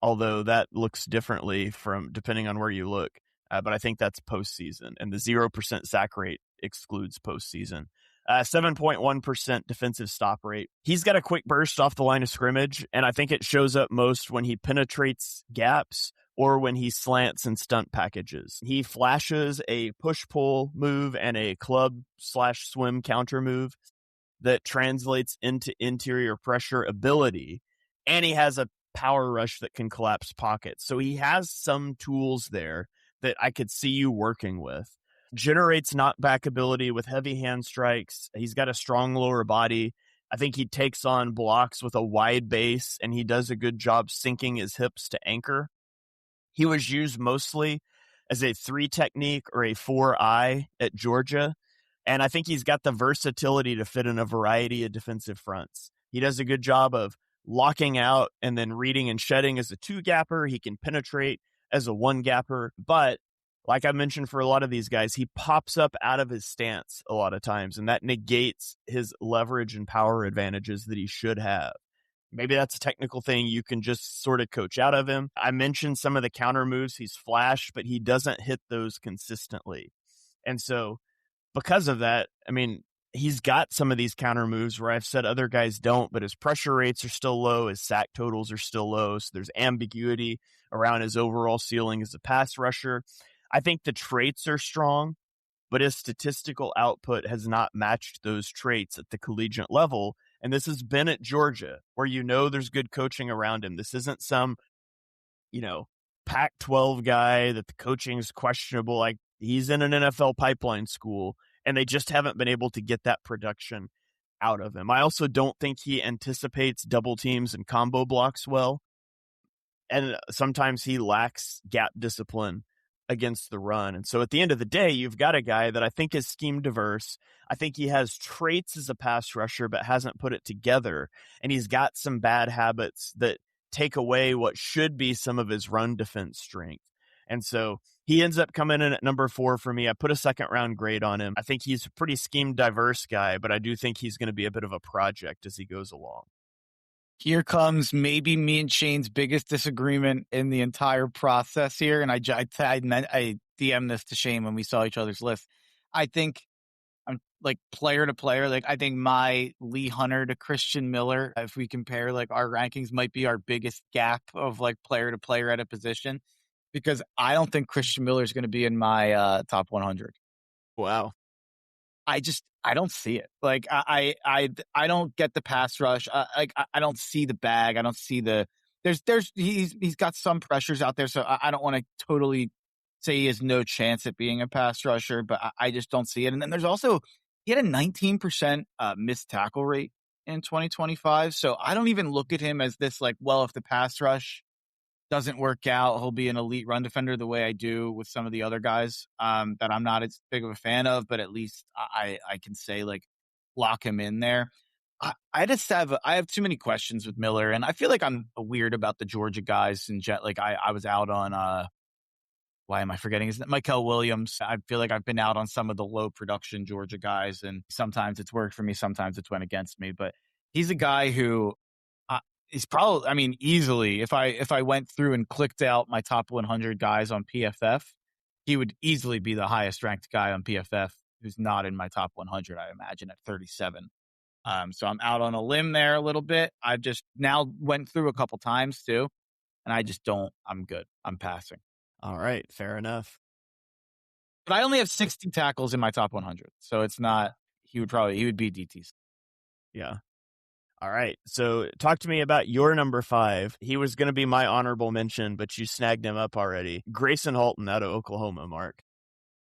although that looks differently from depending on where you look. But I think that's postseason, and the 0% sack rate excludes postseason. 7.1% defensive stop rate. He's got a quick burst off the line of scrimmage, and I think it shows up most when he penetrates gaps or when he slants and stunt packages. He flashes a push-pull move and a club/swim counter move that translates into interior pressure ability, and he has a power rush that can collapse pockets. So he has some tools there that I could see you working with. generates knockback ability with heavy hand strikes. He's got a strong lower body. I think he takes on blocks with a wide base, and he does a good job sinking his hips to anchor. He was used mostly as a 3 technique or a 4-eye at Georgia, and I think he's got the versatility to fit in a variety of defensive fronts. He does a good job of locking out and then reading and shedding as a 2-gapper. He can penetrate as a 1-gapper, but like I mentioned, for a lot of these guys, he pops up out of his stance a lot of times, and that negates his leverage and power advantages that he should have. Maybe that's a technical thing you can just sort of coach out of him. I mentioned some of the counter moves he's flashed, but he doesn't hit those consistently. And so because of that, I mean, he's got some of these counter moves where I've said other guys don't, but his pressure rates are still low, his sack totals are still low, so there's ambiguity around his overall ceiling as a pass rusher. I think the traits are strong, but his statistical output has not matched those traits at the collegiate level. And this has been at Georgia, where there's good coaching around him. This isn't some, Pac-12 guy that the coaching is questionable. Like, he's in an NFL pipeline school, and they just haven't been able to get that production out of him. I also don't think he anticipates double teams and combo blocks well. And sometimes he lacks gap discipline against the run. And so at the end of the day, you've got a guy that I think is scheme diverse. I think he has traits as a pass rusher, but hasn't put it together. And he's got some bad habits that take away what should be some of his run defense strength. And so he ends up coming in at number 4 for me. I put a 2nd-round grade on him. I think he's a pretty scheme diverse guy, but I do think he's going to be a bit of a project as he goes along. Here comes maybe me and Shane's biggest disagreement in the entire process here. And I DM'd this to Shane when we saw each other's list. I think I'm like player to player. Like, I think my Lee Hunter to Christian Miller, if we compare like our rankings, might be our biggest gap of like player to player at a position, because I don't think Christian Miller is going to be in my top 100. Wow. I don't see it. Like, I don't get the pass rush. I don't see the bag. I don't see he's got some pressures out there. So I don't want to totally say he has no chance at being a pass rusher, but I just don't see it. And then there's also, he had a 19% missed tackle rate in 2025. So I don't even look at him as this, like, well, if the pass rush doesn't work out, he'll be an elite run defender the way I do with some of the other guys that I'm not as big of a fan of, but at least I can say, like, lock him in there. I have too many questions with Miller, and I feel like I'm weird about the Georgia guys. And like I was out on why am I forgetting his name? Michael Williams. I feel like I've been out on some of the low production Georgia guys, and sometimes it's worked for me, sometimes it's went against me. But he's a guy who is probably, I mean, easily, if I went through and clicked out my top 100 guys on PFF, he would easily be the highest ranked guy on PFF who's not in my top 100, I imagine, at 37. So I'm out on a limb there a little bit. I've just now went through a couple times too, and I'm good. I'm passing. All right. Fair enough. But I only have 60 tackles in my top 100. So it's not, he would be DTs. Yeah. All right. So talk to me about your number 5. He was going to be my honorable mention, but you snagged him up already. Grayson Halton out of Oklahoma, Mark.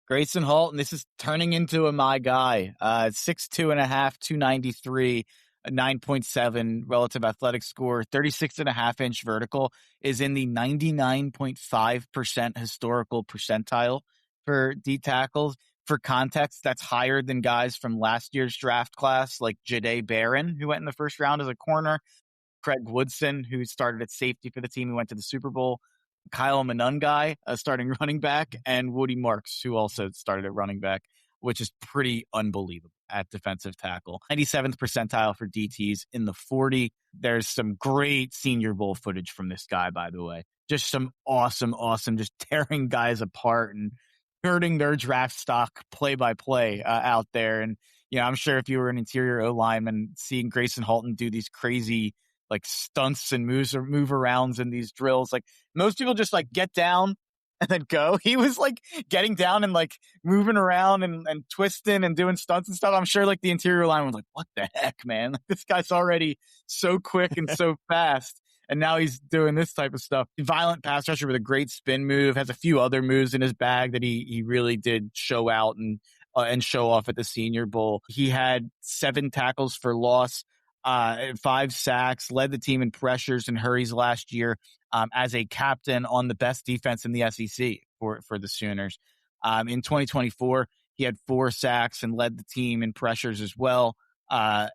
Grayson Halton, this is turning into my guy. 6'2.5", 293, a 9.7 relative athletic score, 36.5-inch vertical, is in the 99.5% historical percentile for D tackles. For context, that's higher than guys from last year's draft class, like Jahdae Barron, who went in the first round as a corner, Craig Woodson, who started at safety for the team who went to the Super Bowl, Kyle Monungai, starting running back, and Woody Marks, who also started at running back, which is pretty unbelievable at defensive tackle. 97th percentile for DTs in the 40. There's some great Senior Bowl footage from this guy, by the way. Just some awesome, just tearing guys apart and hurting their draft stock play by play out there. And, I'm sure if you were an interior O lineman, seeing Grayson Halton do these crazy like stunts and move arounds in these drills, like most people just like get down and then go. He was like getting down and like moving around and twisting and doing stunts and stuff. I'm sure like the interior line was like, what the heck, man? Like, this guy's already so quick and so fast. And now he's doing this type of stuff. Violent pass rusher with a great spin move, has a few other moves in his bag that he really did show out and show off at the Senior Bowl. He had 7 tackles for loss, 5 sacks, led the team in pressures and hurries last year as a captain on the best defense in the SEC for the Sooners. In 2024, he had 4 sacks and led the team in pressures as well. I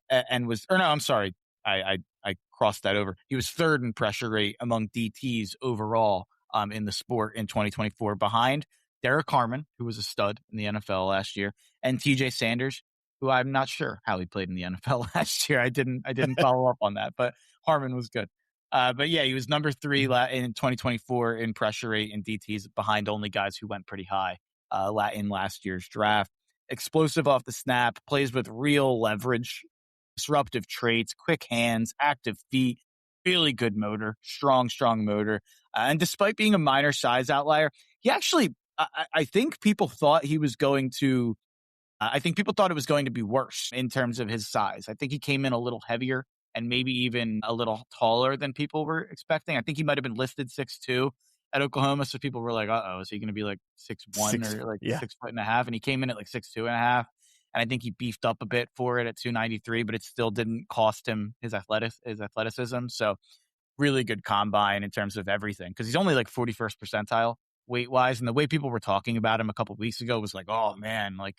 crossed that over. He was 3rd in pressure rate among DTs overall in the sport in 2024, behind Derek Harmon, who was a stud in the NFL last year, and TJ Sanders, who I'm not sure how he played in the NFL last year. I didn't follow up on that, but Harmon was good. But yeah, he was number 3 in 2024 in pressure rate and DTs, behind only guys who went pretty high in last year's draft. Explosive off the snap, plays with real leverage, disruptive traits, quick hands, active feet, really good motor, strong motor. And despite being a minor size outlier, he actually, I think people thought he was going to, I think people thought it was going to be worse in terms of his size. I think he came in a little heavier and maybe even a little taller than people were expecting. I think he might have been listed 6'2" at Oklahoma. So people were like, is he going to be like 6'1" or like 6'1.5"? And he came in at like 6'2.5". And I think he beefed up a bit for it at 293, but it still didn't cost him his athleticism. So really good combine in terms of everything, because he's only like 41st percentile weight wise. And the way people were talking about him a couple of weeks ago was like, oh man, like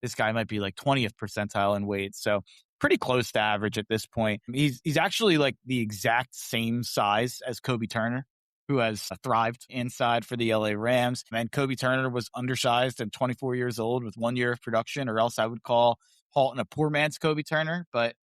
this guy might be like 20th percentile in weight. So pretty close to average at this point. He's actually like the exact same size as Kobe Turner, who has thrived inside for the LA Rams. And Kobe Turner was undersized and 24 years old with 1 year of production, or else I would call Halton a poor man's Kobe Turner. But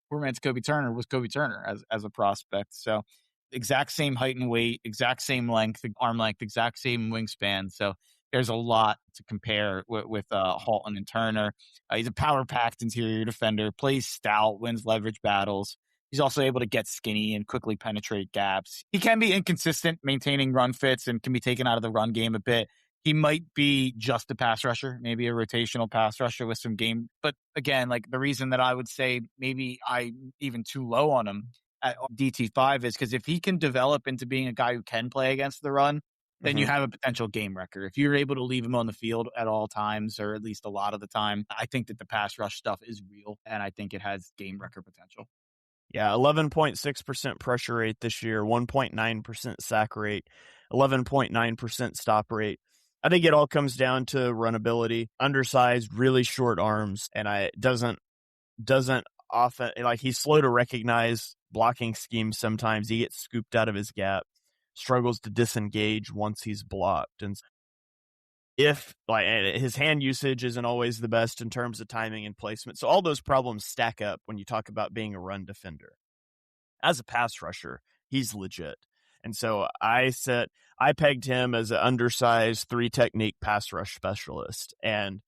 poor man's Kobe Turner was Kobe Turner as a prospect. So exact same height and weight, exact same length, arm length, exact same wingspan. So there's a lot to compare with Halton and Turner. He's a power-packed interior defender, plays stout, wins leverage battles. He's also able to get skinny and quickly penetrate gaps. He can be inconsistent maintaining run fits and can be taken out of the run game a bit. He might be just a pass rusher, maybe a rotational pass rusher with some game. But again, like the reason that I would say maybe I'm even too low on him at DT5 is because if he can develop into being a guy who can play against the run, then you have a potential game wrecker. If you're able to leave him on the field at all times, or at least a lot of the time, I think that the pass rush stuff is real, and I think it has game wrecker potential. Yeah, 11.6% pressure rate this year, 1.9% sack rate, 11.9% stop rate. I think it all comes down to runability, undersized, really short arms, and doesn't often, like, he's slow to recognize blocking schemes sometimes. He gets scooped out of his gap, struggles to disengage once he's blocked. And if like his hand usage isn't always the best in terms of timing and placement. So all those problems stack up when you talk about being a run defender. As a pass rusher, he's legit. And so I pegged him as an undersized 3-technique pass rush specialist. And,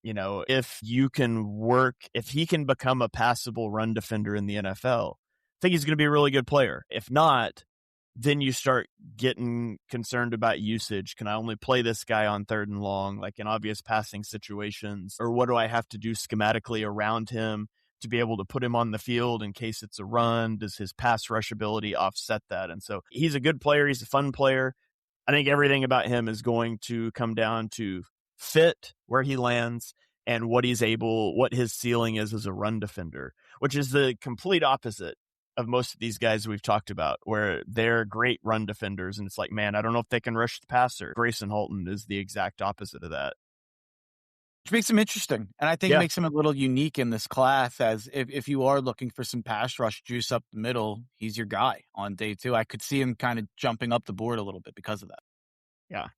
you know, if he can become a passable run defender in the NFL, I think he's going to be a really good player. If not, then you start getting concerned about usage. Can I only play this guy on 3rd and long, like in obvious passing situations? Or what do I have to do schematically around him to be able to put him on the field in case it's a run? Does his pass rush ability offset that? And so he's a good player. He's a fun player. I think everything about him is going to come down to fit, where he lands, and what his ceiling is as a run defender, which is the complete opposite of most of these guys we've talked about, where they're great run defenders. And it's like, man, I don't know if they can rush the passer. Grayson Halton is the exact opposite of that. Which makes him interesting. And I think it makes him a little unique in this class, as if you are looking for some pass rush juice up the middle, he's your guy on day 2. I could see him kind of jumping up the board a little bit because of that. Yeah,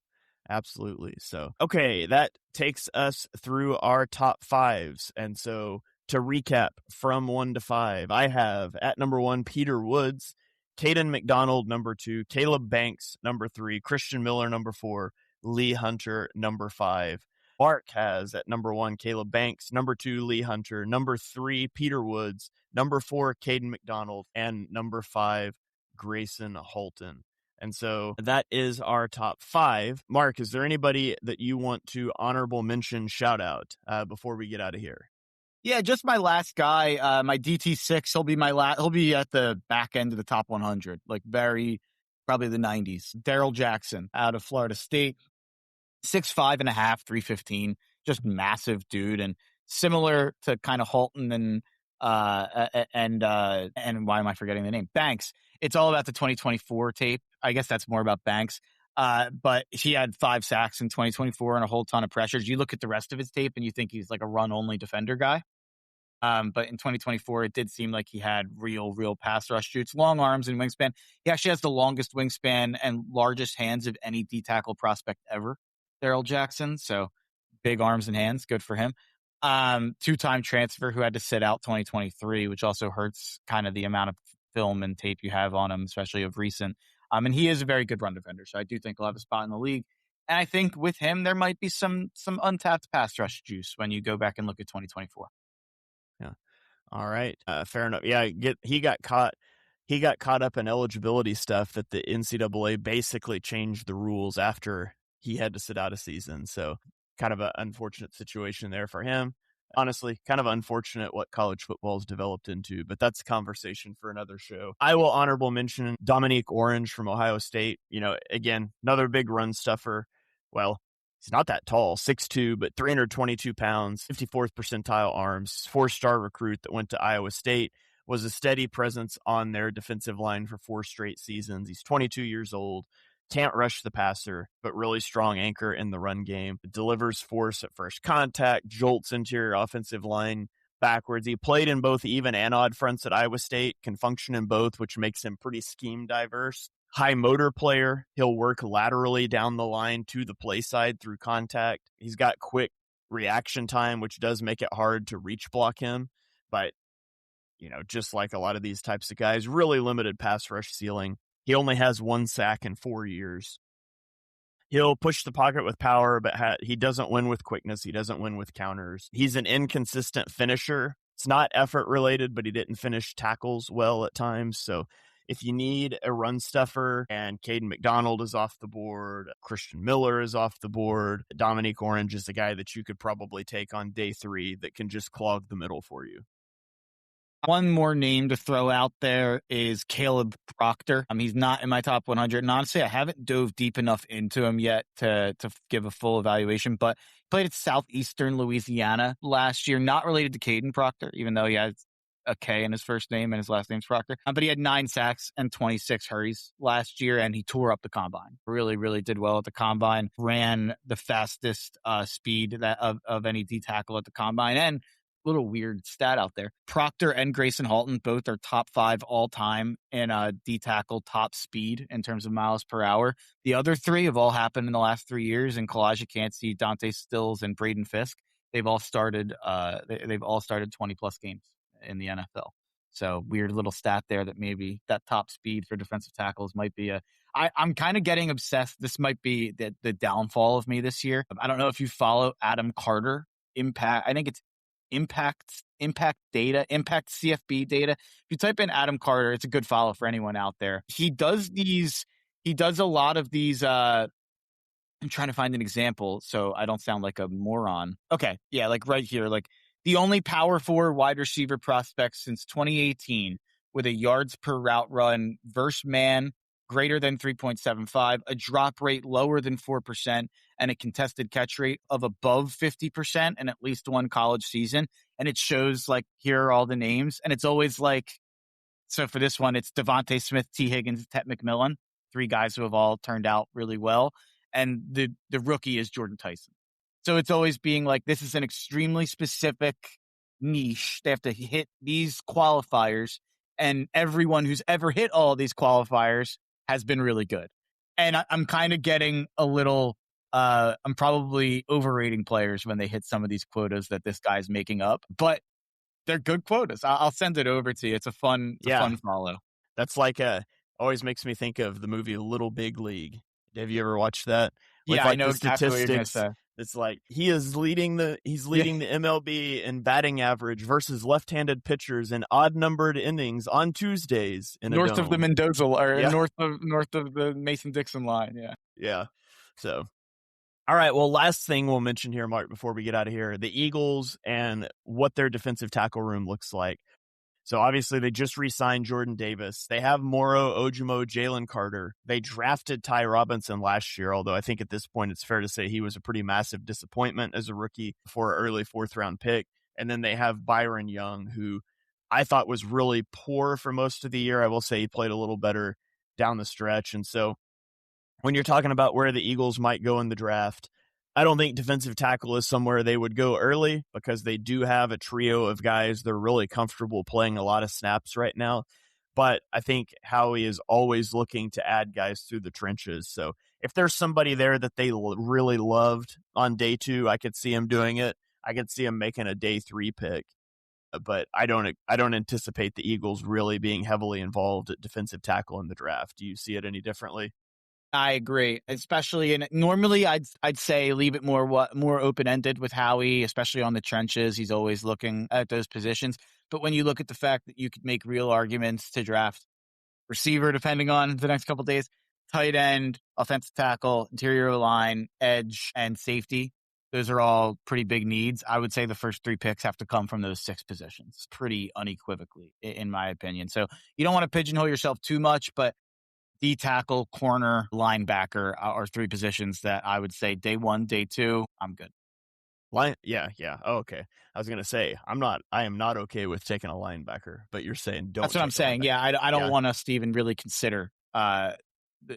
absolutely. So, okay, that takes us through our top 5s. And so to recap from 1 to 5, I have at number 1, Peter Woods, Caden McDonald, number 2, Caleb Banks, number 3, Christian Miller, number 4, Lee Hunter, number 5. Mark has at number 1, Caleb Banks, number 2, Lee Hunter, number 3, Peter Woods, number 4, Caden McDonald, and number 5, Grayson Halton. And so that is our top 5. Mark, is there anybody that you want to honorable mention, shout out before we get out of here? Yeah, just my last guy, my DT6. He'll be he'll be at the back end of the top 100, like probably the 90s. Daryl Jackson out of Florida State, 6'5.5", 315, just massive dude, and similar to kind of Halton and why am I forgetting the name? Banks. It's all about the 2024 tape. I guess that's more about Banks. But he had 5 sacks in 2024 and a whole ton of pressures. You look at the rest of his tape and you think he's like a run-only defender guy. But in 2024, it did seem like he had real pass rush shoots, long arms and wingspan. He actually has the longest wingspan and largest hands of any D-tackle prospect ever, Daryl Jackson. So big arms and hands, good for him. 2-time transfer who had to sit out 2023, which also hurts kind of the amount of film and tape you have on him, especially of recent. And he is a very good run defender, so I do think he'll have a spot in the league. And I think with him, there might be some untapped pass rush juice when you go back and look at 2024. Yeah. All right. Fair enough. Yeah. He got caught up in eligibility stuff that the NCAA basically changed the rules after he had to sit out a season. So kind of an unfortunate situation there for him. Honestly, kind of unfortunate what college football's developed into, but that's a conversation for another show. I will honorable mention Dominique Orange from Ohio State. Again, another big run stuffer. Well, he's not that tall, 6'2", but 322 pounds, 54th percentile arms, 4-star recruit that went to Iowa State, was a steady presence on their defensive line for 4 straight seasons. He's 22 years old, can't rush the passer, but really strong anchor in the run game. Delivers force at first contact, jolts interior offensive line backwards. He played in both even and odd fronts at Iowa State, can function in both, which makes him pretty scheme diverse. High motor player. He'll work laterally down the line to the play side through contact. He's got quick reaction time, which does make it hard to reach block him. But, just like a lot of these types of guys, really limited pass rush ceiling. He only has 1 sack in 4 years. He'll push the pocket with power, but he doesn't win with quickness. He doesn't win with counters. He's an inconsistent finisher. It's not effort related, but he didn't finish tackles well at times. So if you need a run stuffer, and Caden McDonald is off the board, Christian Miller is off the board, Dominique Orange is a guy that you could probably take on day 3 that can just clog the middle for you. One more name to throw out there is Caleb Proctor. He's not in my top 100. And honestly, I haven't dove deep enough into him yet to give a full evaluation, but he played at Southeastern Louisiana last year, not related to Caden Proctor, even though he has a K in his first name and his last name's Proctor. But he had 9 sacks and 26 hurries last year, and he tore up the combine. Really did well at the combine. Ran the fastest speed of any D tackle at the combine. And little weird stat out there. Proctor and Grayson Halton both are top 5 all time in D tackle top speed in terms of miles per hour. The other 3 have all happened in the last 3 years, and Kalijah Cansey, Dante Stills, and Braden Fisk. They've all started 20 plus games in the NFL. So weird little stat there that maybe that top speed for defensive tackles might be I'm kind of getting obsessed. This might be the downfall of me this year. I don't know if you follow Adam Carter Impact. I think it's Impact data, Impact CFB data. If you type in Adam Carter, it's a good follow for anyone out there. He does a lot of these. I'm trying to find an example so I don't sound like a moron. Okay. Yeah. Like right here, like the only power 4 wide receiver prospect since 2018 with a yards per route run versus man greater than 3.75, a drop rate lower than 4%, and a contested catch rate of above 50% in at least one college season. And it shows like, here are all the names. And it's always like, so for this one, it's Devontae Smith, T. Higgins, Tet McMillan, 3 guys who have all turned out really well. And the rookie is Jordan Tyson. So it's always being like, this is an extremely specific niche. They have to hit these qualifiers. And everyone who's ever hit all of these qualifiers has been really good. And I'm kind of getting a little, I'm probably overrating players when they hit some of these quotas that this guy's making up, but they're good quotas. I'll send it over to you. It's a fun follow. That's like always makes me think of the movie Little Big League. Have you ever watched that? Yeah, I know exactly what you're going to say. It's like he's leading the MLB in batting average versus left-handed pitchers in odd-numbered innings on Tuesdays in north a dome. Of the Mendoza or north of the Mason-Dixon line. Yeah. Yeah. So, All right, well, last thing we'll mention here, Mark, before we get out of here, the Eagles and what their defensive tackle room looks like. So obviously they just re-signed Jordan Davis. They have Moro, Ojimo, Jalen Carter. They drafted Ty Robinson last year, although I think at this point it's fair to say he was a pretty massive disappointment as a rookie for an early 4th-round pick. And then they have Byron Young, who I thought was really poor for most of the year. I will say he played a little better down the stretch. And so when you're talking about where the Eagles might go in the draft, I don't think defensive tackle is somewhere they would go early because they do have a trio of guys they're really comfortable playing a lot of snaps right now. But I think Howie is always looking to add guys through the trenches. So if there's somebody there that they really loved on day 2, I could see him doing it. I could see him making a day 3 pick. But I don't anticipate the Eagles really being heavily involved at defensive tackle in the draft. Do you see it any differently? I agree, especially normally I'd say leave it more open-ended with Howie, especially on the trenches. He's always looking at those positions. But when you look at the fact that you could make real arguments to draft receiver, depending on the next couple of days, tight end, offensive tackle, interior line, edge, and safety, those are all pretty big needs. I would say the first 3 picks have to come from those 6 positions pretty unequivocally, in my opinion. So you don't want to pigeonhole yourself too much, but D tackle, corner, linebacker are 3 positions that I would say day 1, day 2, I'm good. Yeah. Oh, okay. I was going to say, I am not okay with taking a linebacker, but you're saying don't. That's what I'm saying. Yeah. I don't want us to even really consider the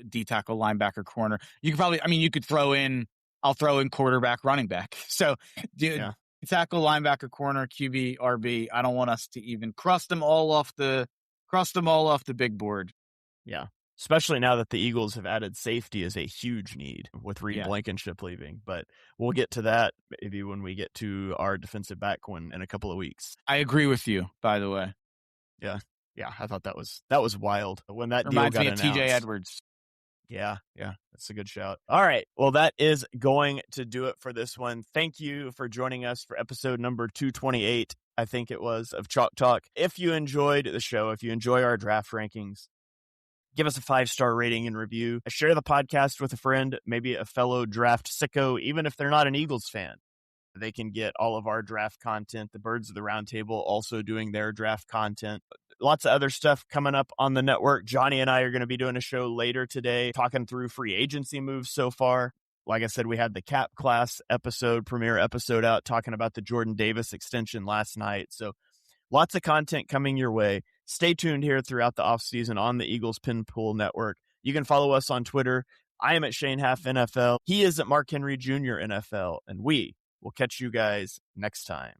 D tackle, linebacker, corner. You could probably, you could I'll throw in quarterback, running back. So tackle, linebacker, corner, QB, RB. I don't want us to even cross them all off the big board. Yeah. Especially now that the Eagles have added safety as a huge need with Reed Blankenship leaving. But we'll get to that maybe when we get to our defensive back one in a couple of weeks. I agree with you, by the way. Yeah. I thought that was wild when that deal got announced. TJ Edwards. Yeah, that's a good shout. All right, well, that is going to do it for this one. Thank you for joining us for episode number 228, I think it was, of Chalk Talk. If you enjoyed the show, if you enjoy our draft rankings, give us a 5-star rating and review. Share the podcast with a friend, maybe a fellow draft sicko, even if they're not an Eagles fan. They can get all of our draft content. The Birds of the Round Table also doing their draft content. Lots of other stuff coming up on the network. Johnny and I are going to be doing a show later today, talking through free agency moves so far. Like I said, we had the Cap Class premiere episode out, talking about the Jordan Davis extension last night. So lots of content coming your way. Stay tuned here throughout the offseason on the Eagles Pinpool Network. You can follow us on Twitter. I am at Shane Half NFL. He is at Mark Henry Jr. NFL. And we will catch you guys next time.